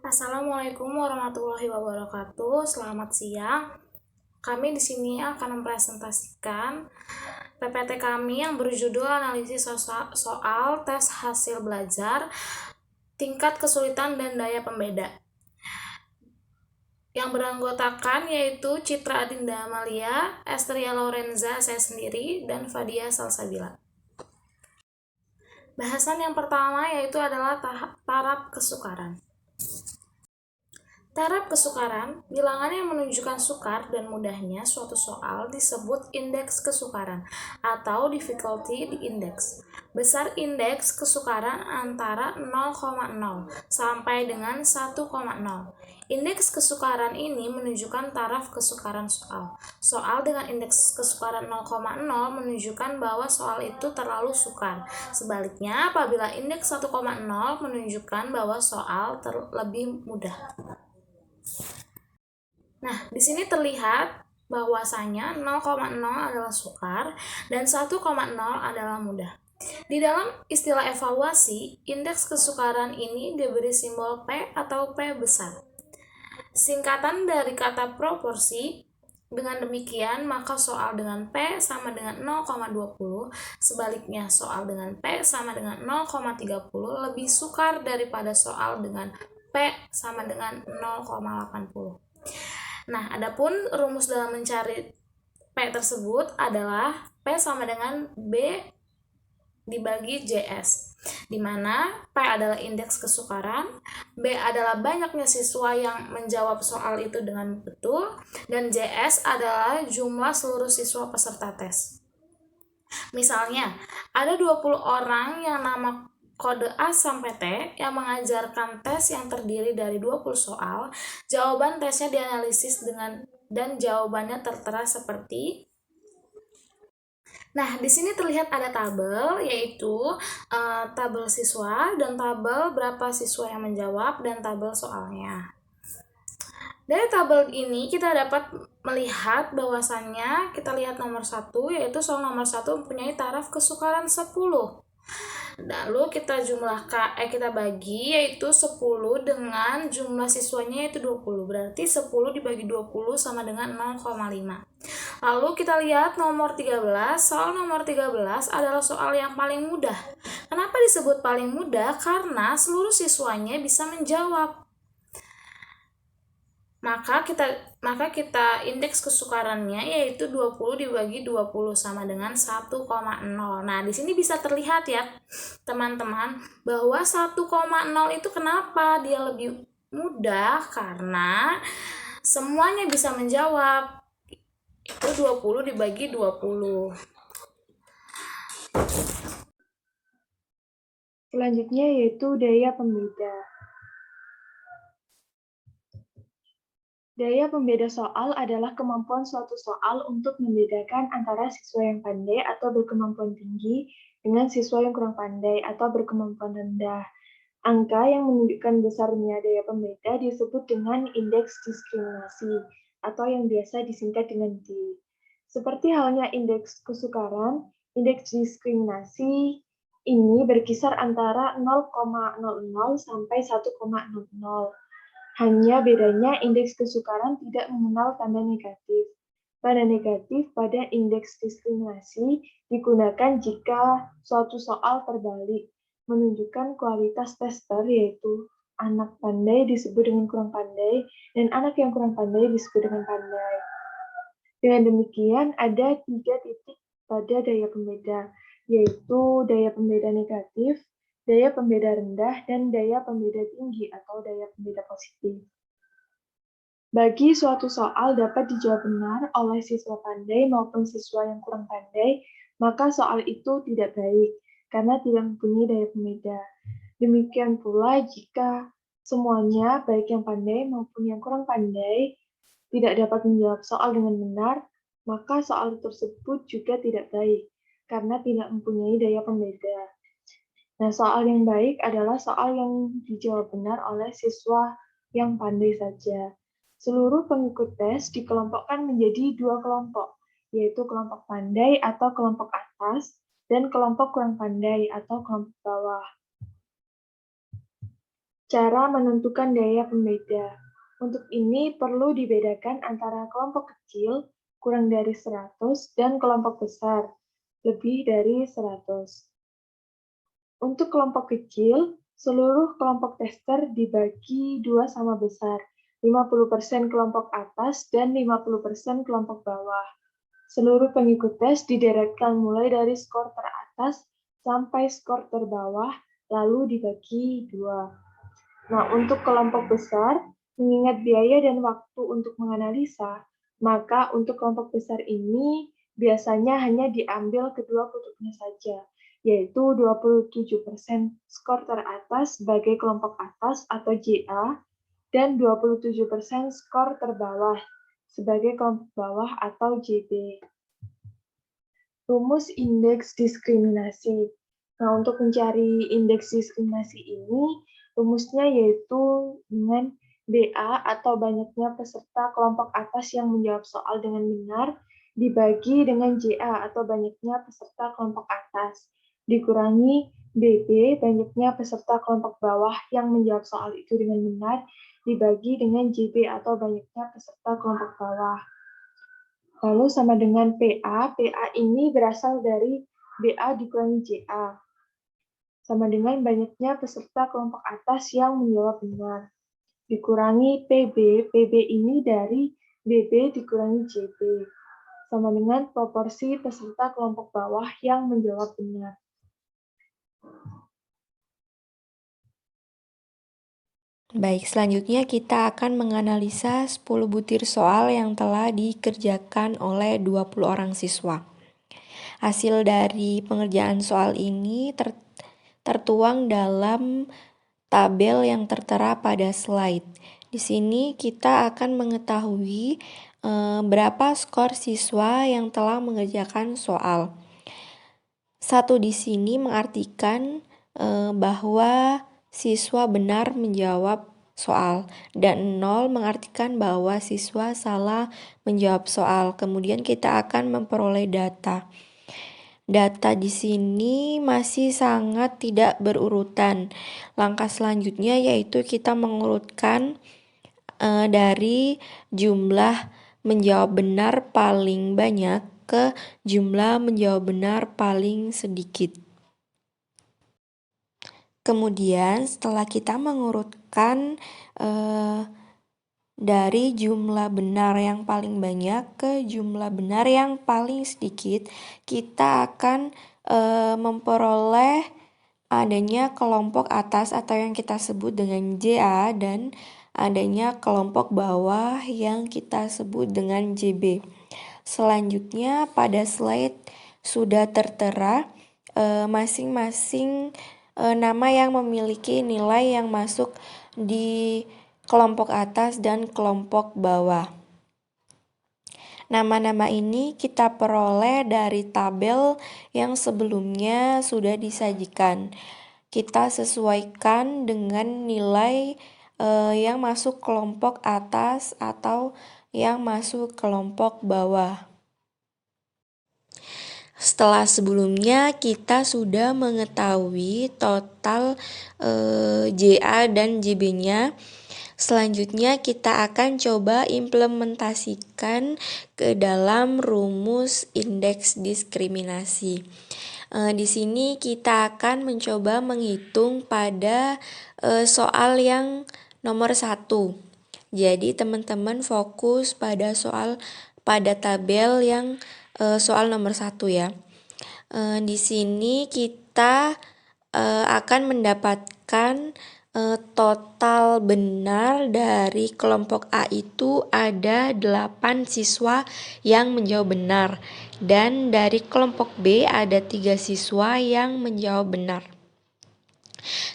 Assalamualaikum warahmatullahi wabarakatuh. Selamat siang. Kami di sini akan mempresentasikan PPT kami yang berjudul analisis soal tes hasil belajar, tingkat kesulitan dan daya pembeda. Yang beranggotakan yaitu Citra Adinda Amalia, Estria Lorenza, saya sendiri, dan Fadia Salsabila. Bahasan yang pertama yaitu adalah taraf kesukaran. Taraf kesukaran, bilangan yang menunjukkan sukar dan mudahnya suatu soal disebut indeks kesukaran atau difficulty index. Besar indeks kesukaran antara 0,0 sampai dengan 1,0. Indeks kesukaran ini menunjukkan taraf kesukaran soal. Soal dengan indeks kesukaran 0,0 menunjukkan bahwa soal itu terlalu sukar. Sebaliknya, apabila indeks 1,0 menunjukkan bahwa soal lebih mudah. Nah, di sini terlihat bahwasanya 0,0 adalah sukar dan 1,0 adalah mudah. Di dalam istilah evaluasi, indeks kesukaran ini diberi simbol P atau P besar. Singkatan dari kata proporsi. Dengan demikian, maka soal dengan P sama dengan 0,20, sebaliknya soal dengan P sama dengan 0,30 lebih sukar daripada soal dengan P sama dengan 0,80. Nah, adapun rumus dalam mencari P tersebut adalah P sama dengan B dibagi JS, di mana P adalah indeks kesukaran, B adalah banyaknya siswa yang menjawab soal itu dengan betul, dan JS adalah jumlah seluruh siswa peserta tes. Misalnya, ada 20 orang yang nama kode A sampai T yang mengajarkan tes yang terdiri dari 20 soal. Jawaban tesnya dianalisis dan jawabannya tertera seperti. Nah, di sini terlihat ada tabel, yaitu tabel siswa dan tabel berapa siswa yang menjawab dan tabel soalnya. Dari tabel ini kita dapat melihat bahwasannya kita lihat nomor 1, yaitu soal nomor 1 mempunyai taraf kesukaran 10. Lalu kita bagi, yaitu 10 dengan jumlah siswanya yaitu 20. Berarti 10 dibagi 20 sama dengan 0,5. Lalu kita lihat nomor 13. Soal nomor 13 adalah soal yang paling mudah. Kenapa disebut paling mudah? Karena seluruh siswanya bisa menjawab. Maka kita indeks kesukarannya yaitu 20 dibagi 20 sama dengan 1,0. Nah, di sini bisa terlihat ya, teman-teman, bahwa 1,0 itu kenapa dia lebih mudah? Karena semuanya bisa menjawab. Itu 20 dibagi 20. Selanjutnya yaitu daya pembeda. Daya pembeda soal adalah kemampuan suatu soal untuk membedakan antara siswa yang pandai atau berkemampuan tinggi dengan siswa yang kurang pandai atau berkemampuan rendah. Angka yang menunjukkan besarnya daya pembeda disebut dengan indeks diskriminasi atau yang biasa disingkat dengan D. Seperti halnya indeks kesukaran, indeks diskriminasi ini berkisar antara 0,00 sampai 1,00. Hanya bedanya indeks kesukaran tidak mengenal tanda negatif. Tanda negatif pada indeks diskriminasi digunakan jika suatu soal terbalik, menunjukkan kualitas tester, yaitu anak pandai disebut dengan kurang pandai, dan anak yang kurang pandai disebut dengan pandai. Dengan demikian, ada 3 titik pada daya pembeda, yaitu daya pembeda negatif, daya pembeda rendah, dan daya pembeda tinggi atau daya pembeda positif. Bagi suatu soal dapat dijawab benar oleh siswa pandai maupun siswa yang kurang pandai, maka soal itu tidak baik, karena tidak mempunyai daya pembeda. Demikian pula jika semuanya, baik yang pandai maupun yang kurang pandai, tidak dapat menjawab soal dengan benar, maka soal tersebut juga tidak baik, karena tidak mempunyai daya pembeda. Nah, soal yang baik adalah soal yang dijawab benar oleh siswa yang pandai saja. Seluruh pengikut tes dikelompokkan menjadi 2 kelompok, yaitu kelompok pandai atau kelompok atas, dan kelompok kurang pandai atau kelompok bawah. Cara menentukan daya pembeda. Untuk ini perlu dibedakan antara kelompok kecil, kurang dari 100, dan kelompok besar, lebih dari 100. Untuk kelompok kecil, seluruh kelompok tester dibagi dua sama besar, 50% kelompok atas dan 50% kelompok bawah. Seluruh pengikut tes dideretkan mulai dari skor teratas sampai skor terbawah, lalu dibagi dua. Nah, untuk kelompok besar, mengingat biaya dan waktu untuk menganalisa, maka untuk kelompok besar ini biasanya hanya diambil kedua kutubnya saja, yaitu 27% skor teratas sebagai kelompok atas atau JA, dan 27% skor terbawah sebagai kelompok bawah atau JB. Rumus indeks diskriminasi. Nah, untuk mencari indeks diskriminasi ini, rumusnya yaitu dengan BA atau banyaknya peserta kelompok atas yang menjawab soal dengan benar, dibagi dengan JA atau banyaknya peserta kelompok atas, dikurangi BB, banyaknya peserta kelompok bawah yang menjawab soal itu dengan benar, dibagi dengan JB atau banyaknya peserta kelompok bawah. Lalu sama dengan PA, PA ini berasal dari BA dikurangi JA. Sama dengan banyaknya peserta kelompok atas yang menjawab benar. Dikurangi PB, PB ini dari BB dikurangi JB. Sama dengan proporsi peserta kelompok bawah yang menjawab benar. Baik, selanjutnya kita akan menganalisa 10 butir soal yang telah dikerjakan oleh 20 orang siswa. Hasil dari pengerjaan soal ini tertuang dalam tabel yang tertera pada slide. Di sini kita akan mengetahui berapa skor siswa yang telah mengerjakan soal. 1 di sini mengartikan bahwa siswa benar menjawab soal, dan 0 mengartikan bahwa siswa salah menjawab soal. Kemudian kita akan memperoleh data. Data di sini masih sangat tidak berurutan. Langkah selanjutnya yaitu kita mengurutkan dari jumlah menjawab benar paling banyak ke jumlah menjawab benar paling sedikit. Kemudian setelah kita mengurutkan dari jumlah benar yang paling banyak ke jumlah benar yang paling sedikit, kita akan memperoleh adanya kelompok atas atau yang kita sebut dengan JA dan adanya kelompok bawah yang kita sebut dengan JB. Selanjutnya pada slide sudah tertera masing-masing nama yang memiliki nilai yang masuk di kelompok atas dan kelompok bawah. Nama-nama ini kita peroleh dari tabel yang sebelumnya sudah disajikan. Kita sesuaikan dengan nilai yang masuk kelompok atas atau yang masuk kelompok bawah. Setelah sebelumnya kita sudah mengetahui total JA dan JB-nya. Selanjutnya kita akan coba implementasikan ke dalam rumus indeks diskriminasi. Di sini kita akan mencoba menghitung pada soal yang nomor 1. Jadi teman-teman fokus pada tabel yang soal nomor 1 ya. Di sini kita akan mendapatkan total benar dari kelompok A itu ada 8 siswa yang menjawab benar, dan dari kelompok B ada 3 siswa yang menjawab benar.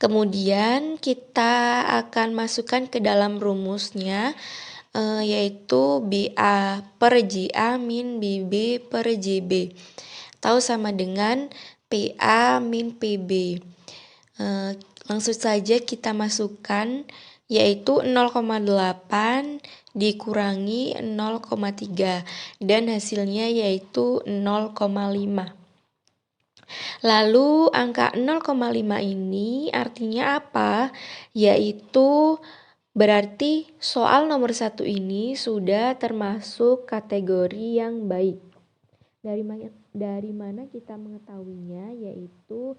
Kemudian kita akan masukkan ke dalam rumusnya, yaitu BA per JA min BB per JB atau sama dengan PA min PB. Langsung saja kita masukkan, yaitu 0,8 dikurangi 0,3 dan hasilnya yaitu 0,5. Lalu angka 0,5 ini artinya apa? Yaitu berarti soal nomor 1 ini sudah termasuk kategori yang baik. Dari mana kita mengetahuinya? Yaitu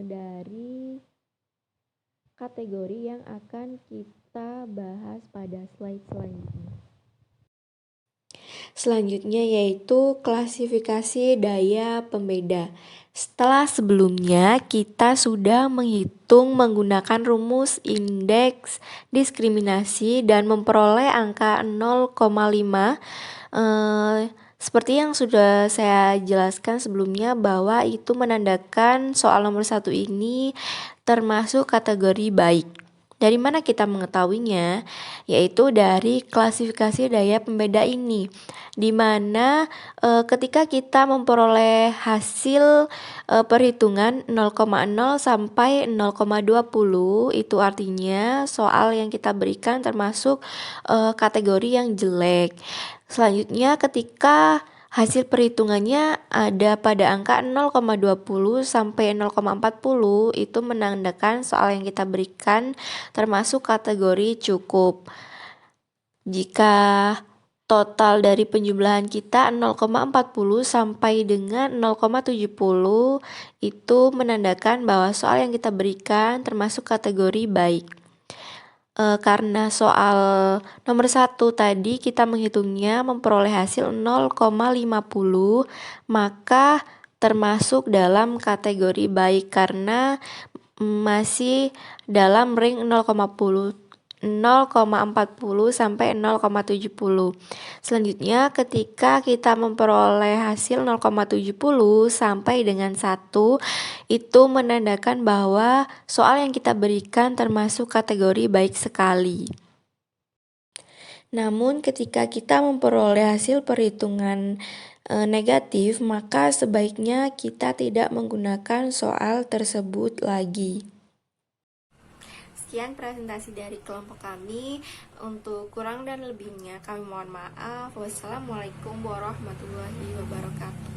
dari kategori yang akan kita bahas pada slide selanjutnya. Selanjutnya yaitu klasifikasi daya pembeda. Setelah sebelumnya kita sudah menghitung menggunakan rumus indeks diskriminasi dan memperoleh angka 0,5. Seperti yang sudah saya jelaskan sebelumnya bahwa itu menandakan soal nomor 1 ini termasuk kategori baik. Dari mana kita mengetahuinya? Yaitu dari klasifikasi daya pembeda ini, di mana ketika kita memperoleh hasil perhitungan 0,0 sampai 0,20, itu artinya soal yang kita berikan termasuk kategori yang jelek. Selanjutnya ketika hasil perhitungannya ada pada angka 0,20 sampai 0,40, itu menandakan soal yang kita berikan termasuk kategori cukup. Jika total dari penjumlahan kita 0,40 sampai dengan 0,70, itu menandakan bahwa soal yang kita berikan termasuk kategori baik. Karena soal nomor 1 tadi kita menghitungnya memperoleh hasil 0,50, maka termasuk dalam kategori baik karena masih dalam ring 0,40 sampai 0,70. Selanjutnya ketika kita memperoleh hasil 0,70 sampai dengan 1, itu menandakan bahwa soal yang kita berikan termasuk kategori baik sekali. Namun ketika kita memperoleh hasil perhitungan negatif, maka sebaiknya kita tidak menggunakan soal tersebut lagi. Sekian presentasi dari kelompok kami. Untuk kurang dan lebihnya kami mohon maaf. Wassalamualaikum warahmatullahi wabarakatuh.